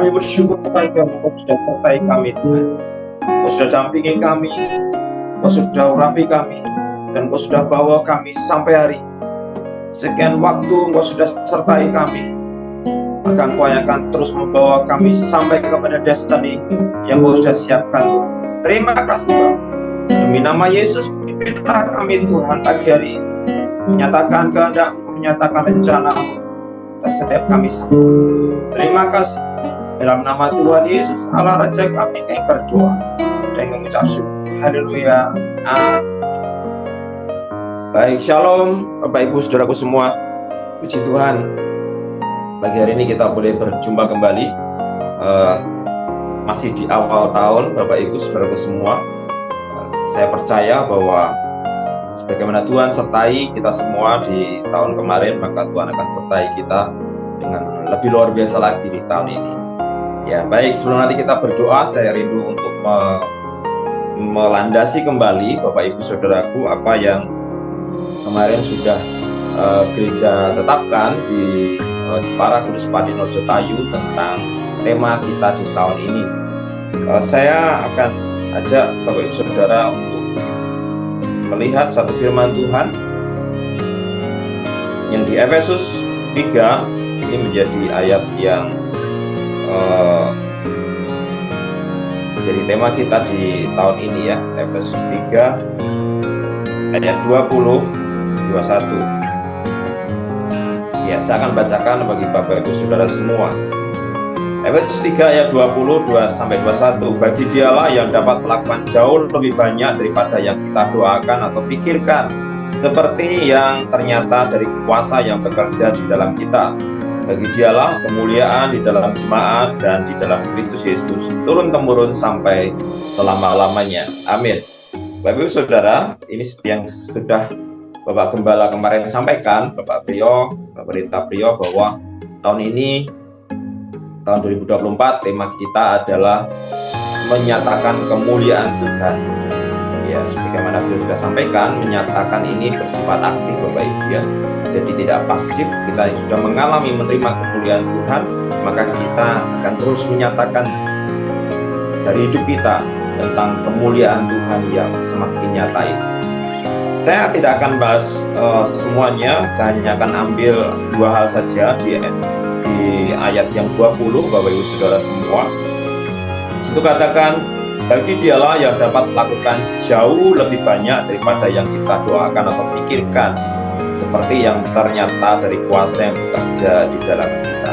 Kami bersyukur kepada Engkau sudah sertai kami Tuhan. Engkau sudah dampingi kami, Engkau sudah urapi kami, dan Engkau sudah bawa kami sampai hari ini. Sekian waktu Engkau sudah sertai kami, maka Engkau yang akan terus membawa kami sampai kepada destiny yang Engkau sudah siapkan Tuhan. Terima kasih Bapa. Demi nama Yesus, pimpinlah kami Tuhan pagi hari ini. Menyatakan kehendak, menyatakan rencana atas setiap kami semua. Terima kasih. Dalam nama Tuhan Yesus, Allah Raja kami berdoa dan mengucap syukur. Haleluya. Amin. Baik, shalom Bapak Ibu Saudaraku semua. Puji Tuhan. Pagi hari ini kita boleh berjumpa kembali. Masih di awal tahun Bapak Ibu Saudaraku semua. Saya percaya bahwa sebagaimana Tuhan sertai kita semua di tahun kemarin, maka Tuhan akan sertai kita dengan lebih luar biasa lagi di tahun ini. Ya, baik, sebelum nanti kita berdoa, saya rindu untuk melandasi kembali Bapak Ibu Saudaraku apa yang kemarin sudah gereja tetapkan di Jepara Kudus Padi Nojotayu tentang tema kita di tahun ini. Saya akan ajak Bapak Ibu Saudara untuk melihat satu firman Tuhan yang di Efesus 3. Ini menjadi ayat yang jadi tema kita di tahun ini ya. Efesus 3 ayat 20-21. Ya, saya akan bacakan bagi Bapak Ibu Saudara semua. Efesus 3 ayat 20-21. Bagi Dialah yang dapat melakukan jauh lebih banyak daripada yang kita doakan atau pikirkan, seperti yang ternyata dari kuasa yang bekerja di dalam kita. Bagi Dialah kemuliaan di dalam jemaat dan di dalam Kristus Yesus turun-temurun sampai selama-lamanya. Amin. Bapak Ibu Saudara, ini yang sudah Bapak Gembala kemarin sampaikan, Bapak Priyo, Bapak Rita Priyo, bahwa tahun ini, tahun 2024, tema kita adalah menyatakan kemuliaan Tuhan. Ya, sebagaimana beliau sudah sampaikan, menyatakan ini bersifat aktif Bapak Ibu ya. Jadi tidak pasif, kita sudah mengalami menerima kemuliaan Tuhan, maka kita akan terus menyatakan dari hidup kita tentang kemuliaan Tuhan yang semakin nyata ini. Saya tidak akan bahas semuanya, saya hanya akan ambil dua hal saja di ayat yang 20, Bapak Ibu Saudara semua. Situ katakan, bagi Dialah yang dapat melakukan jauh lebih banyak daripada yang kita doakan atau pikirkan, seperti yang ternyata dari kuasa yang bekerja di dalam kita.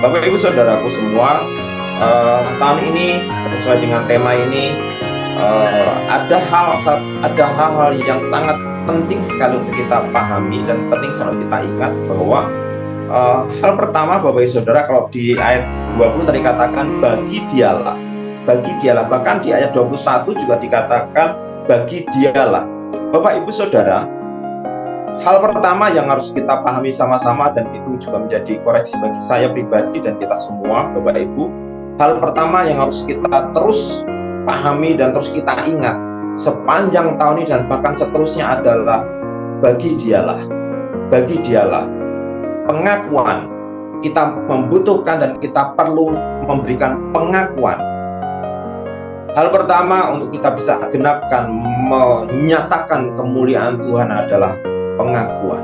Bapak Ibu Saudaraku semua, tahun ini sesuai dengan tema ini ada hal-hal yang sangat penting sekali untuk kita pahami dan penting selalu kita ingat bahwa hal pertama Bapak Ibu Saudara, kalau di ayat 20 tadi katakan bagi Dialah, bahkan di ayat 21 juga dikatakan bagi Dialah. Bapak Ibu Saudara, hal pertama yang harus kita pahami sama-sama, dan itu juga menjadi koreksi bagi saya pribadi dan kita semua Bapak Ibu, hal pertama yang harus kita terus pahami dan terus kita ingat sepanjang tahun ini dan bahkan seterusnya adalah bagi Dialah. Bagi Dialah, pengakuan. Kita membutuhkan dan kita perlu memberikan pengakuan. Hal pertama untuk kita bisa genapkan, menyatakan kemuliaan Tuhan adalah pengakuan.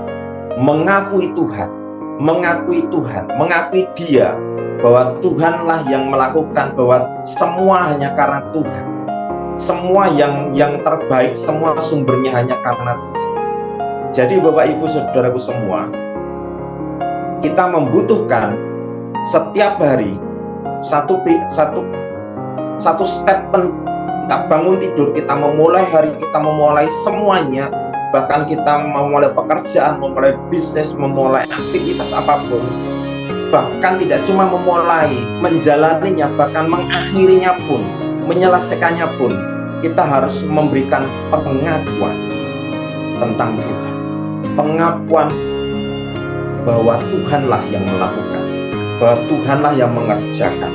Mengakui Tuhan, mengakui Dia, bahwa Tuhanlah yang melakukan, bahwa semua hanya karena Tuhan. Semua yang terbaik, semua sumbernya hanya karena Tuhan. Jadi Bapak Ibu Saudaraku semua, kita membutuhkan setiap hari satu statement. Kita bangun tidur, kita memulai hari, kita memulai semuanya, bahkan kita memulai pekerjaan, memulai bisnis, memulai aktivitas apapun, bahkan tidak cuma memulai, menjalaninya, bahkan mengakhirinya pun, menyelesaikannya pun, kita harus memberikan pengakuan tentang Tuhan. Pengakuan bahwa Tuhanlah yang melakukan, bahwa Tuhanlah yang mengerjakan.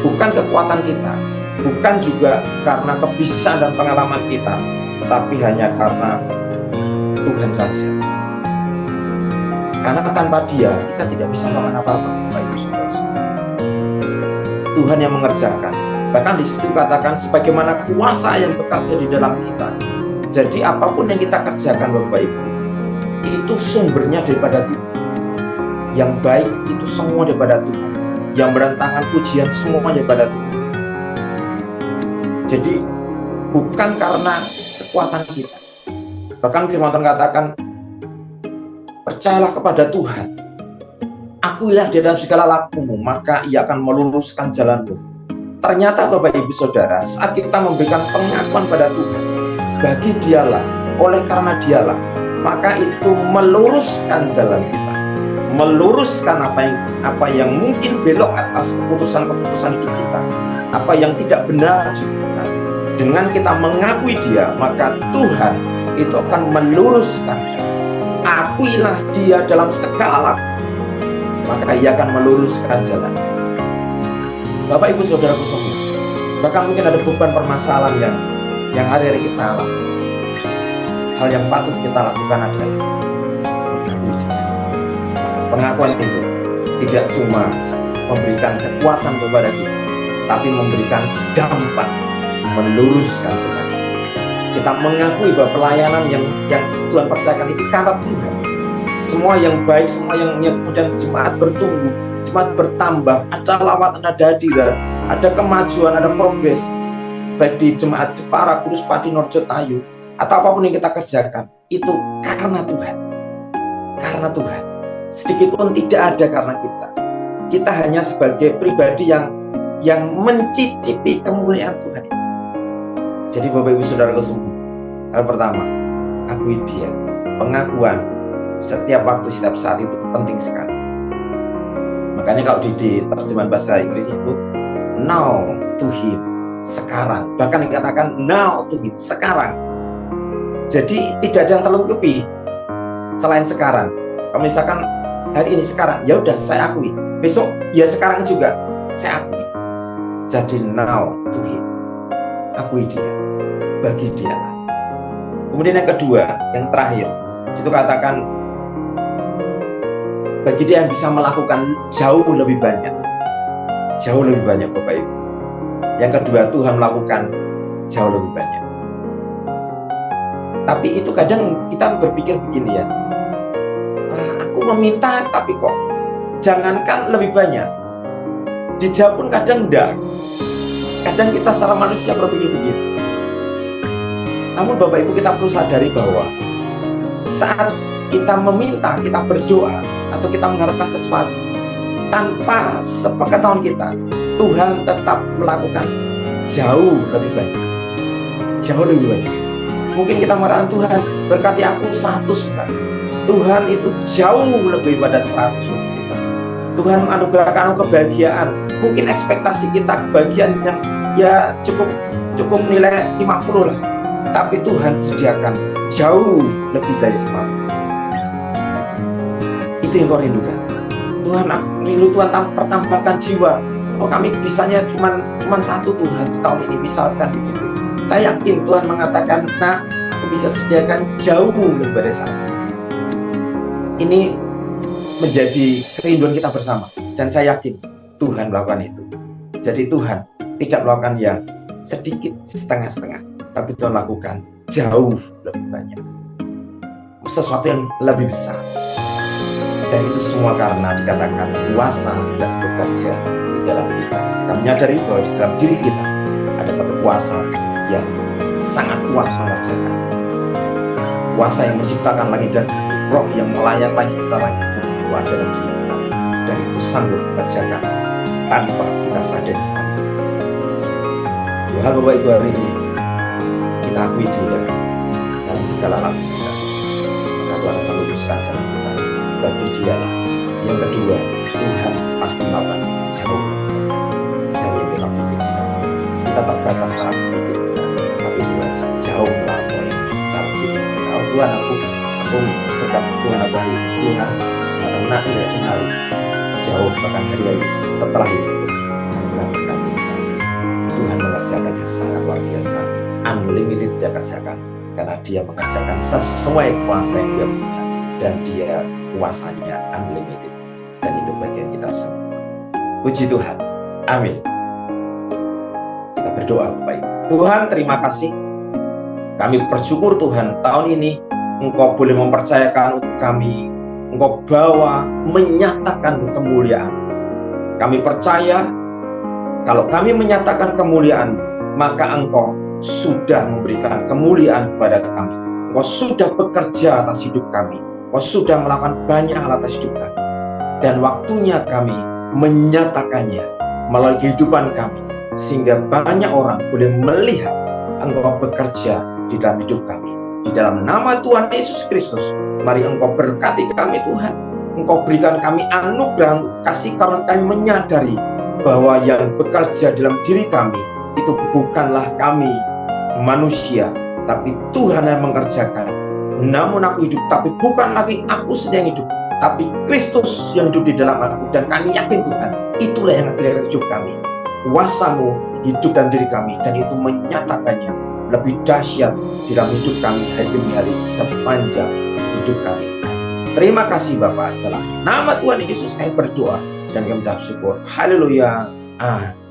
Bukan kekuatan kita, bukan juga karena kebiasaan dan pengalaman kita, tapi hanya karena Tuhan saja. Karena tanpa Dia kita tidak bisa melakukan apa-apa, Bapak Ibu Saudara. Tuhan yang mengerjakan. Bahkan di situ katakan sebagaimana kuasa yang bekerja di dalam kita. Jadi apapun yang kita kerjakan Bapak Ibu, itu sumbernya daripada Tuhan. Yang baik itu semua daripada Tuhan. Yang berantakan pujian semua daripada Tuhan. Jadi bukan karena kekuatan kita. Bahkan firman Tuhan katakan, percayalah kepada Tuhan. Akuilah dia dalam segala lakumu, maka ia akan meluruskan jalanmu. Ternyata Bapak Ibu Saudara, saat kita memberikan pengakuan pada Tuhan, bagi dialah, oleh karena dialah, maka itu meluruskan jalan kita. Meluruskan apa yang mungkin belok atas keputusan-keputusan hidup kita. Apa yang tidak benar kita. Dengan kita mengakui dia, maka Tuhan itu akan meluruskan jalan. Akuilah dia dalam segala laku, maka ia akan meluruskan jalan. Bapak Ibu Saudaraku semua, bahkan mungkin ada beban permasalahan yang hari-hari kita alami. Hal yang patut kita lakukan adalah mengakui dia. Maka pengakuan itu tidak cuma memberikan kekuatan kepada kita, tapi memberikan dampak, meluruskan jalan. Kita mengakui bahwa pelayanan yang Tuhan percayakan itu karena Tuhan. Semua yang baik, semua yang kemudian jemaat bertumbuh, jemaat bertambah, ada lawatan, ada hadirat, ada kemajuan, ada progres, baik di jemaat Jepara, Kudus, Pati, Norjotayu, atau apapun yang kita kerjakan, itu karena Tuhan. Karena Tuhan. Sedikit pun tidak ada karena kita. Kita hanya sebagai pribadi yang mencicipi kemuliaan Tuhan. Jadi Bapak Ibu Saudaraku semua, hal pertama, akui dia. Pengakuan setiap waktu, setiap saat itu penting sekali. Makanya kalau di terjemahan bahasa Inggris itu now to him, sekarang. Bahkan dikatakan now to him, sekarang. Jadi tidak ada yang terlengkapi selain sekarang. Kalau misalkan hari ini sekarang, ya udah saya akui. Besok ya sekarang juga saya akui. Jadi now to him, akui dia, bagi dia. Kemudian yang kedua, yang terakhir, itu katakan bagi dia yang bisa melakukan jauh lebih banyak. Jauh lebih banyak Bapak Ibu. Yang kedua, Tuhan melakukan jauh lebih banyak. Tapi itu kadang kita berpikir begini ya, aku meminta tapi kok jangankan lebih banyak, dijawab pun kadang enggak. Kadang kita secara manusia berpikir begitu. Namun Bapak Ibu, kita perlu sadari bahwa saat kita meminta, kita berdoa, atau kita mengharapkan sesuatu tanpa sepengetahuan kita, Tuhan tetap melakukan jauh lebih banyak. Jauh lebih banyak. Mungkin kita mengatakan, Tuhan berkati aku 100 bulan. Tuhan itu jauh lebih pada 100 bulan. Tuhan menganugerahkan kebahagiaan. Mungkin ekspektasi kita kebahagiaan yang ya cukup nilai 50 lah. Tapi Tuhan sediakan jauh lebih dari 50. Itu yang Tuhan rindukan. Tuhan rindu, Tuhan pertambahkan jiwa. Oh, kami bisanya cuman satu Tuhan di tahun ini, misalkan begitu. Saya yakin Tuhan mengatakan, nah, aku bisa sediakan jauh lebih dari satu. Ini menjadi kerinduan kita bersama, dan saya yakin Tuhan melakukan itu. Jadi Tuhan tidak melakukan yang sedikit, setengah-setengah, tapi Tuhan lakukan jauh lebih banyak, sesuatu yang lebih besar. Dan itu semua karena dikatakan kuasa yang bekerja di dalam kita. Kita menyadari bahwa di dalam diri kita ada satu kuasa yang sangat kuat mengerjakan. Kuasa yang menciptakan langit dan bumi, roh yang melayang langit dan langit bumi itu ada dalam diri kita. Dan itu sanggup mengerjakan tanpa kita sadari sekali. Dua hal Bapak Ibu hari ini, kita akui dia dalam segala laku kita. Maka Tuhan akan meluruskan jalan kita. Bagi dia lah. Yang kedua, Tuhan pasti melakukan jauh dari yang kita pikirkan. Kita terbatas saat pikir kita, tapi Tuhan jauh melampaui cara pikir kita. Oh Tuhan, aku dekat Tuhan, aku hari ini Tuhan, karena tidak cuma hari jauh, bahkan hari setelah itu Tuhan mengerjakannya sangat luar biasa, unlimited dia kerjakan, karena dia mengerjakan sesuai kuasa yang dia punya, dan dia kuasanya unlimited, dan itu bagian kita semua. Puji Tuhan, amin. berdoa Bapak Ibu. Tuhan, terima kasih. Kami bersyukur Tuhan, tahun ini Engkau boleh mempercayakan untuk kami, Engkau bawa menyatakan kemuliaan. Kami percaya kalau kami menyatakan kemuliaan, maka Engkau sudah memberikan kemuliaan kepada kami. Engkau sudah bekerja atas hidup kami. Engkau sudah melakukan banyak hal atas hidup kami. Dan waktunya kami menyatakannya melalui kehidupan kami, sehingga banyak orang boleh melihat Engkau bekerja di dalam hidup kami. Di dalam nama Tuhan Yesus Kristus, mari Engkau berkati kami Tuhan. Engkau berikan kami anugerah untuk kasih, karena kami menyadari bahwa yang bekerja dalam diri kami itu bukanlah kami manusia, tapi Tuhan yang mengerjakan. Namun aku hidup, tapi bukan lagi aku sendiri yang hidup, tapi Kristus yang hidup di dalam aku. Dan kami yakin Tuhan, itulah yang terjadi hidup kami. Kuasa-Mu hidup dalam diri kami, dan itu menyatakannya lebih dahsyat di dalam hidup kami hari demi hari sepanjang hidup kami. Terima kasih Bapak, dalam nama Tuhan Yesus kami berdoa dan kami mengucap syukur. Haleluya. Amin.